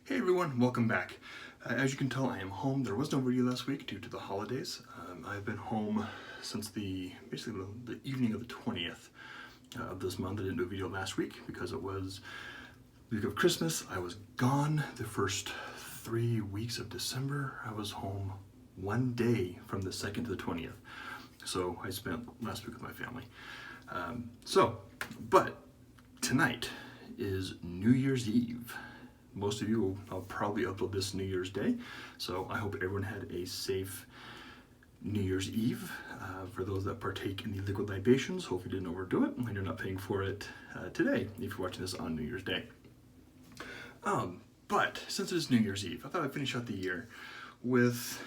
Hey everyone, welcome back. As you can tell, I am home. There was no video last week due to the holidays. I've been home since basically the evening of the 20th of this month. I didn't do a video last week because it was the week of Christmas. I was gone the first 3 weeks of December. I was home one day from the 2nd to the 20th. So I spent last week with my family. But tonight is New Year's Eve. Most of you I'll probably upload this New Year's Day, so I hope everyone had a safe New Year's Eve. For those that partake in the liquid libations, hope you didn't overdo it and you're not paying for it today if you're watching this on New Year's Day. But since it's New Year's Eve, I thought I'd finish out the year with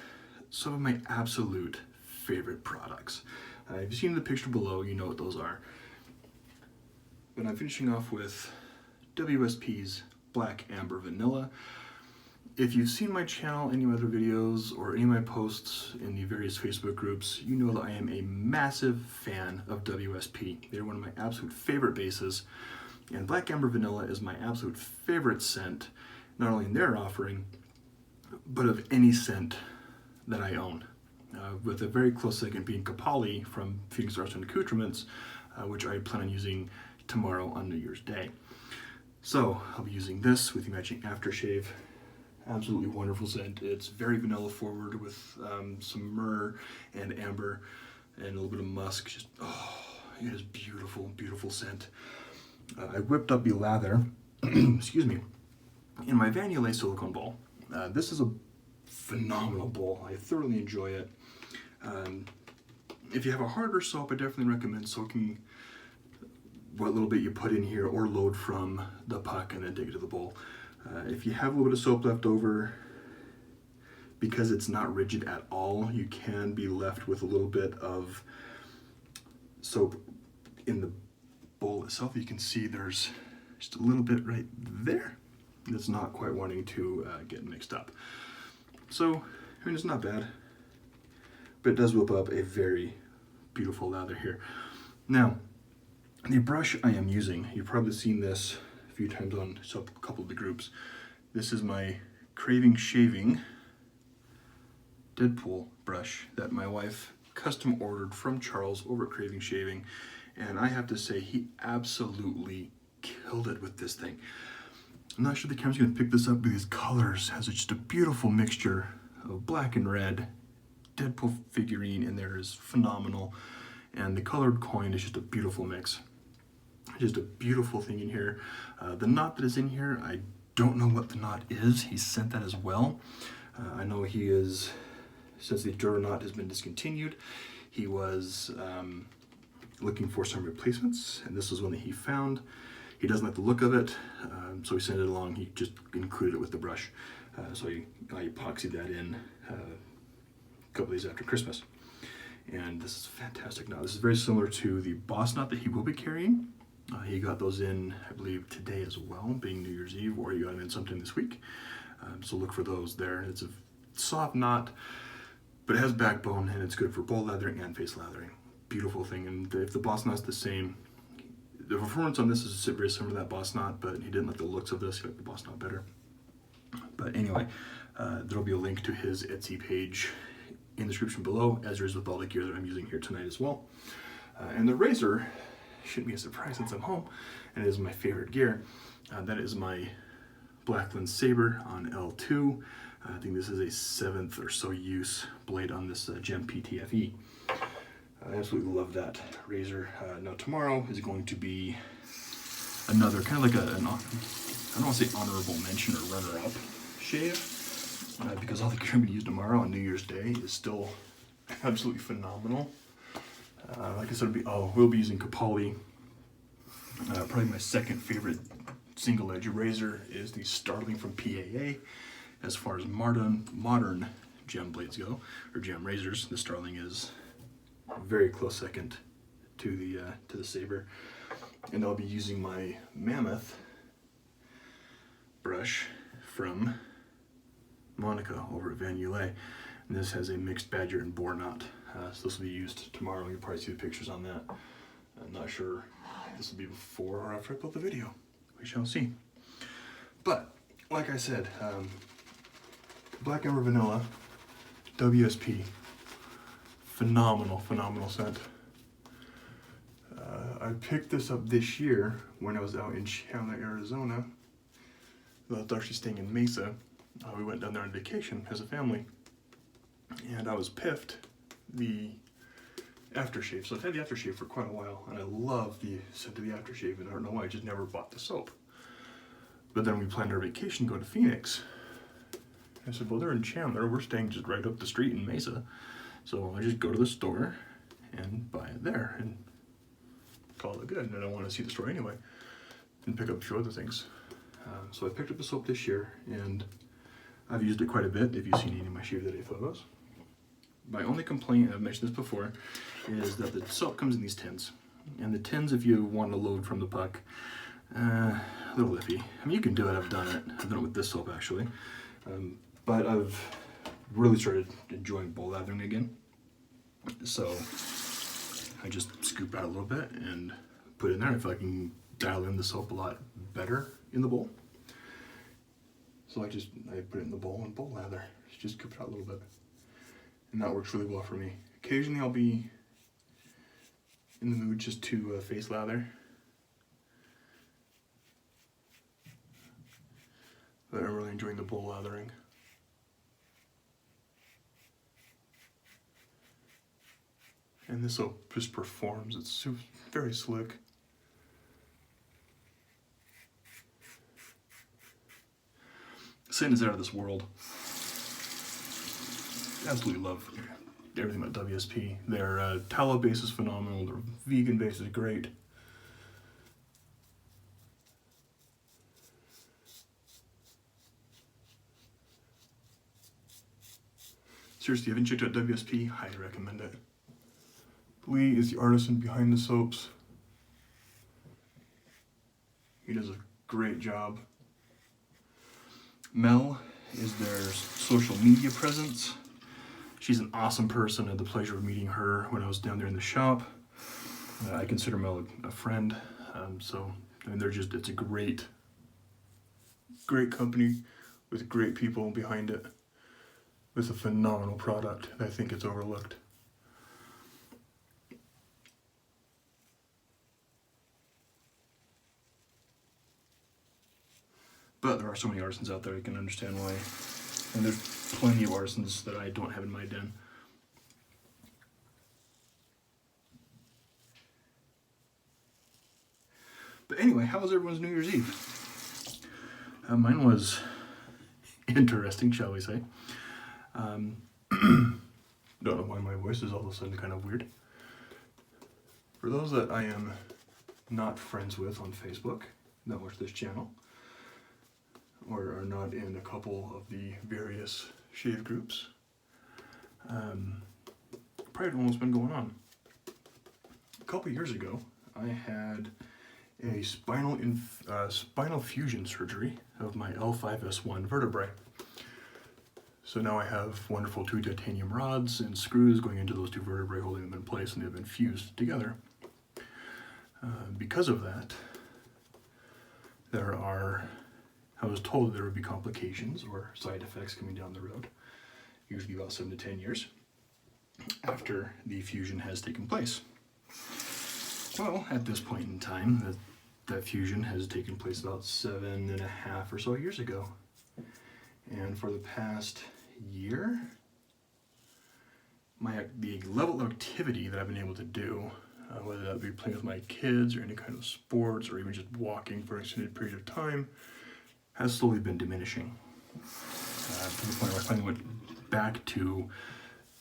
some of my absolute favorite products. If you've seen the picture below, you know what those are. But I'm finishing off with WSP's Black Amber Vanilla. If you've seen my channel, any other videos, or any of my posts in the various Facebook groups, you know that I am a massive fan of WSP. They're one of my absolute favorite bases, and Black Amber Vanilla is my absolute favorite scent, not only in their offering, but of any scent that I own. With a very close second being Kapali from Phoenix Arts and Accoutrements, which I plan on using tomorrow on New Year's Day. So I'll be using this with the matching aftershave. Absolutely wonderful scent. It's very vanilla forward with some myrrh and amber and a little bit of musk. Just, oh, it is beautiful, beautiful scent. I whipped up the lather, excuse me, in my Vanille silicone bowl. This is a phenomenal bowl. I thoroughly enjoy it. If you have a harder soap, I definitely recommend soaking what little bit you put in here or load from the puck and then take it to the bowl. If you have a little bit of soap left over, because it's not rigid at all, you can be left with a little bit of soap in the bowl itself. You can see there's just a little bit right there that's not quite wanting to get mixed up. So, I mean, it's not bad, but it does whip up a very beautiful lather here. Now, the brush I am using, you've probably seen this a few times on a couple of the groups. This is my Craving Shaving Deadpool brush that my wife custom ordered from Charles over at Craving Shaving, and I have to say he absolutely killed it with this thing. I'm not sure the camera's going to pick this up, but these colors has just a beautiful mixture of black and red. Deadpool figurine in there is phenomenal, and the colored coin is just a beautiful mix. Just a beautiful thing in here. The knot that is in here, I don't know what the knot is. He sent that as well. I know he is, since the Dura knot has been discontinued, he was looking for some replacements, and this was one that he found. He doesn't like the look of it, so he sent it along. He just included it with the brush. So I epoxied that in a couple days after Christmas. And this is a fantastic knot. This is very similar to the Boss knot that he will be carrying. He got those in, I believe, today as well, being New Year's Eve, or he got them in sometime this week. So look for those there. It's a soft knot, but it has backbone, and it's good for bowl lathering and face lathering. Beautiful thing. And if the Boss knot's the same, the performance on this is very similar to that Boss knot, but he didn't like the looks of this. He liked the Boss knot better. But anyway, there'll be a link to his Etsy page in the description below, as there is with all the gear that I'm using here tonight as well. And the razor shouldn't be a surprise since I'm home, and it is my favorite gear. That is my Blackland Sabre on L2. I think this is a 7th or so use blade on this Gem PTFE. I absolutely love that razor. Now tomorrow is going to be another kind of like I don't want to say honorable mention or runner-up shave, because all the gear I'm going to use tomorrow on New Year's Day is still absolutely phenomenal. Like I said, we'll be using Kapali. Probably my second favorite single edge razor is the Starling from PAA. As far as modern gem blades go, or gem razors, the Starling is a very close second to the Sabre. And I'll be using my Mammoth brush from Monica over at Vanille. And this has a mixed badger and boar knot. So this will be used tomorrow. You'll probably see the pictures on that. I'm not sure if this will be before or after I put the video. We shall see. But like I said, Black Amber Vanilla, WSP, phenomenal scent. I picked this up this year when I was out in Chandler, Arizona. I was actually staying in Mesa. We went down there on vacation as a family, and I was piffed the aftershave. So I've had the aftershave for quite a while, and I love the scent of the aftershave, and I don't know why, I just never bought the soap. But then we planned our vacation to go to Phoenix. I said, well, they're in Chandler, we're staying just right up the street in Mesa. So I just go to the store and buy it there and call it good. And I don't want to see the store anyway, and pick up a few other things. So I picked up the soap this year, and I've used it quite a bit, if you've seen any of my Shave the Day photos. My only complaint, and I've mentioned this before, is that the soap comes in these tins. And the tins, if you want to load from the puck, a little iffy. I mean, you can do it, I've done it. I've done it with this soap, actually. But I've really started enjoying bowl lathering again. So I just scoop out a little bit and put it in there. I feel like I can dial in the soap a lot better in the bowl. So I put it in the bowl and bowl lather. Just scoop it out a little bit. And that works really well for me. Occasionally I'll be in the mood just to face lather. But I'm really enjoying the bowl lathering. And this soap just performs. It's very slick. Scent is out of this world. Absolutely love everything about WSP. Their tallow base is phenomenal. Their vegan base is great. Seriously, if you haven't checked out WSP, highly recommend it. Lee is the artisan behind the soaps. He does a great job. Mel is their social media presence. She's an awesome person. I had the pleasure of meeting her when I was down there in the shop. I consider Mel a friend. So I mean, it's a great company with great people behind it, with a phenomenal product. I think it's overlooked. But there are so many artisans out there, I can understand why. And there's plenty of artisans that I don't have in my den. But anyway, how was everyone's New Year's Eve? Mine was interesting, shall we say. Don't know why my voice is all of a sudden kind of weird. For those that I am not friends with on Facebook, that watch this channel, or are not in a couple of the various shave groups, probably don't know what's been going on. A couple years ago, I had a spinal fusion surgery of my L5S1 vertebrae. So now I have wonderful 2 titanium rods and screws going into those 2 vertebrae, holding them in place, and they've been fused together. Because of that, I was told there would be complications or side effects coming down the road, usually about 7 to 10 years after the fusion has taken place. Well, at this point in time, that fusion has taken place about 7.5 or so years ago. And for the past year, the level of activity that I've been able to do, whether that be playing with my kids or any kind of sports or even just walking for an extended period of time, has slowly been diminishing. To the point where I finally went back to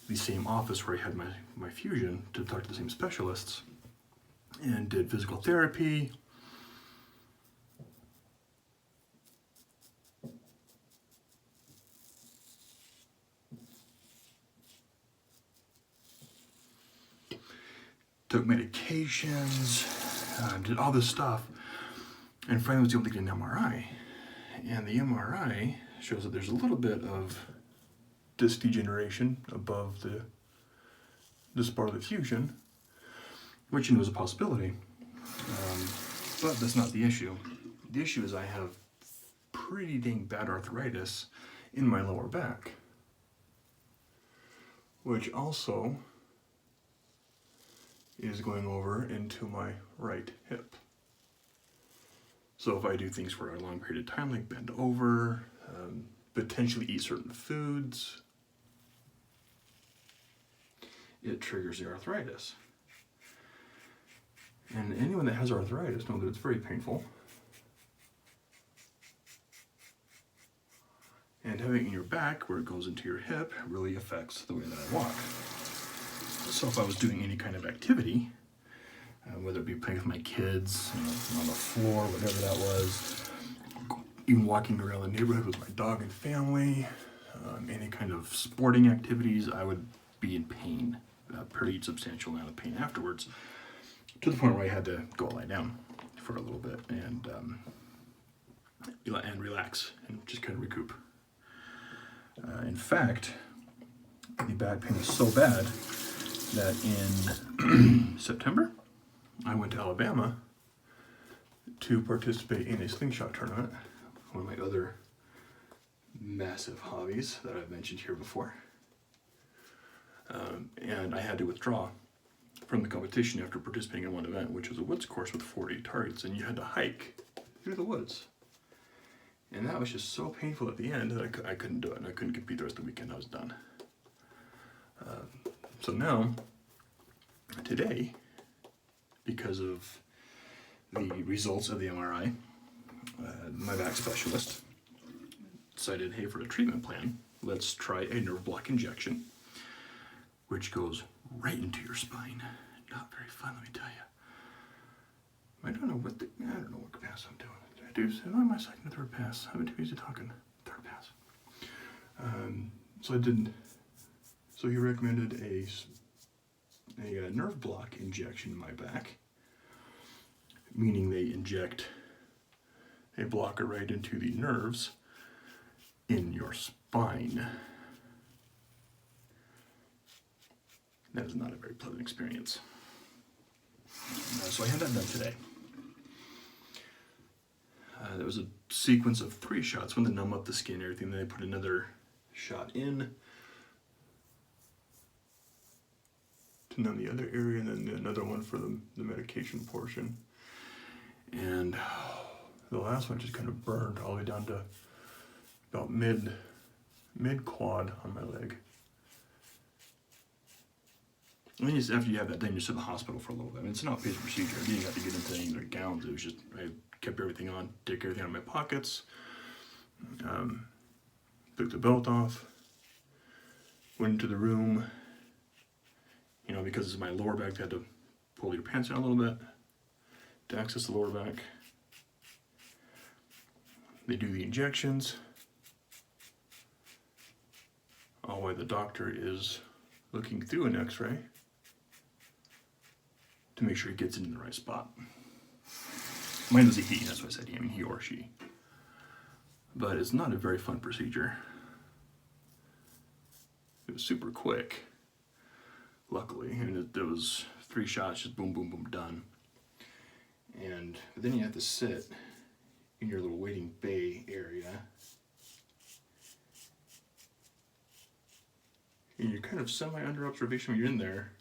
the same office where I had my fusion to talk to the same specialists and did physical therapy. Took medications, did all this stuff, and finally was able to get an MRI. And the MRI shows that there's a little bit of disc degeneration above this part of the fusion, which was a possibility. But that's not the issue. The issue is I have pretty dang bad arthritis in my lower back, which also is going over into my right hip. So if I do things for a long period of time, like bend over, potentially eat certain foods, it triggers the arthritis. And anyone that has arthritis knows that it's very painful. And having it in your back, where it goes into your hip, really affects the way that I walk. So if I was doing any kind of activity, whether it be playing with my kids, on the floor, whatever that was, even walking around the neighborhood with my dog and family, any kind of sporting activities, I would be in pain, a pretty substantial amount of pain afterwards, to the point where I had to go lie down for a little bit and relax and just kind of recoup. In fact, the back pain was so bad that in September, I went to Alabama to participate in a slingshot tournament, one of my other massive hobbies that I've mentioned here before. And I had to withdraw from the competition after participating in one event, which was a woods course with 40 targets, and you had to hike through the woods. And that was just so painful at the end that I couldn't do it, and I couldn't compete the rest of the weekend. I was done. So now, today, because of the results of the MRI, my back specialist decided, hey, for the treatment plan, let's try a nerve block injection, which goes right into your spine. Not very fun, let me tell you. I don't know what pass I'm doing. Am I my second or third pass? I've been too busy talking. Third pass. So he recommended a nerve block injection in my back, meaning they inject a blocker right into the nerves in your spine. That is not a very pleasant experience. So I had that done today. There was a sequence of 3 shots, one to numb up the skin and everything. Then they put another shot in to numb the other area, and then another one for the medication portion. And the last one just kind of burned all the way down to about mid quad on my leg. And then after you have that done, you're in the hospital for a little bit. I mean, it's an outpatient procedure. I didn't have to get into any of their gowns. It was just, I kept everything on, took everything out of my pockets, took the belt off, went into the room. Because it's my lower back, they had to pull your pants down a little bit to access the lower back. They do the injections, all while the doctor is looking through an x-ray to make sure he gets it in the right spot. Mine was a he, that's why I said he, he or she. But it's not a very fun procedure. It was super quick, luckily. There was 3 shots, just boom, boom, boom, done. But then you have to sit in your little waiting bay area. And you're kind of semi under observation when you're in there.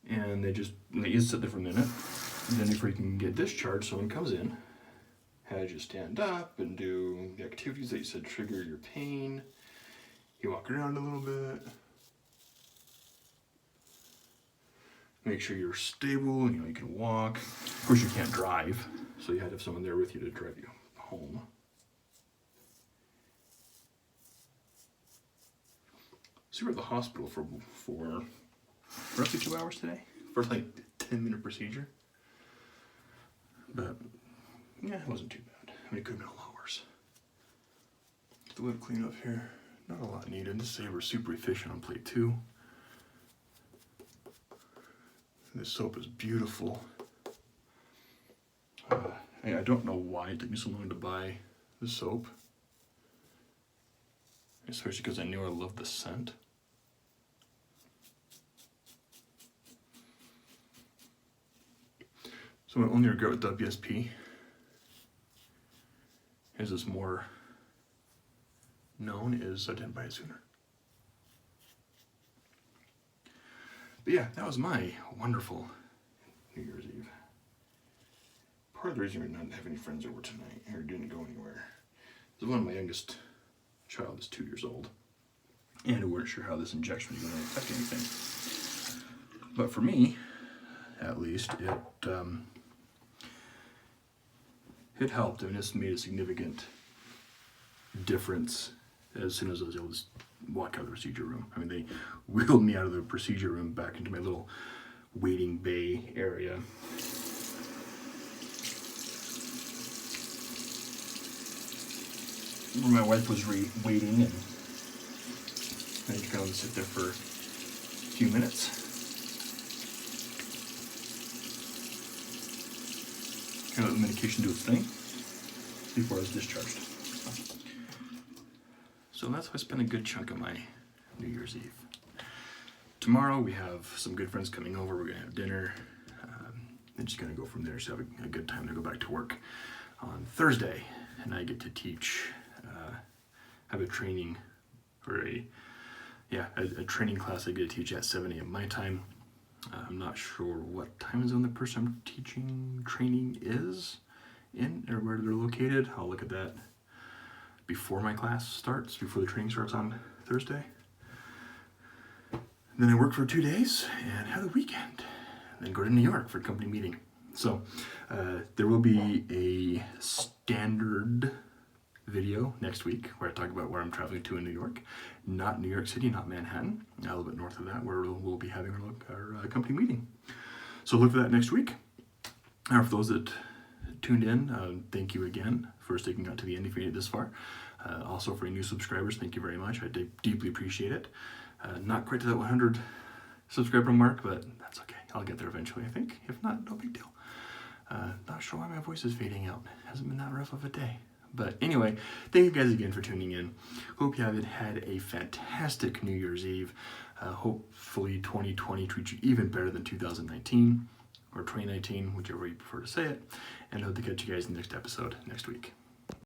And they let you sit there for a minute. And then before you can get discharged, someone comes in, has you stand up and do the activities that you said trigger your pain. You walk around a little bit. Make sure you're stable, you can walk. Of course, you can't drive, so you had to have someone there with you to drive you home. So we were at the hospital for roughly 2 hours today, for like a 10-minute procedure. But yeah, it wasn't too bad. It could have been a lot worse. The lip cleanup here, not a lot needed. This Sabre is super efficient on plate 2. This soap is beautiful. I don't know why it took me so long to buy the soap, especially because I knew I loved the scent. So my only regret with WSP as is more known, is I didn't buy it sooner. But yeah, that was my wonderful New Year's Eve. Part of the reason we're not having any friends over tonight, or didn't go anywhere, is one of my youngest child is 2 years old, and we weren't sure how this injection was going to affect anything. But for me, at least, it helped, and it's made a significant difference as soon as I was able to walk out of the procedure room. I mean, they wheeled me out of the procedure room back into my little waiting bay area. Where my wife was waiting, and I just kind of sit there for a few minutes. Kind of let the medication do its thing before I was discharged. So that's how I spent a good chunk of my New Year's Eve. Tomorrow we have some good friends coming over. We're gonna have dinner. And just gonna go from there. So have a good time to go back to work on Thursday, and I get to teach. Have a training, or a training class I get to teach at 7 a.m. my time. I'm not sure what time zone the person I'm teaching training is in, or where they're located. I'll look at that before my class starts, before the training starts on Thursday. Then I work for 2 days and have the weekend, and then go to New York for a company meeting. So there will be a standard video next week where I talk about where I'm traveling to in New York. Not New York City, not Manhattan, a little bit north of that, where we'll be having our company meeting. So look for that next week. For those that tuned in, thank you again for sticking out to the end if you made it this far. Also for any new subscribers, thank you very much. I deeply appreciate it. Not quite to that 100 subscriber mark, but that's okay. I'll get there eventually, I think. If not, no big deal. Not sure why my voice is fading out. Hasn't been that rough of a day. But anyway, thank you guys again for tuning in. Hope you have had a fantastic New Year's Eve. Hopefully 2020 treats you even better than 2019, or 2019, whichever way you prefer to say it. And I hope to catch you guys in the next episode next week.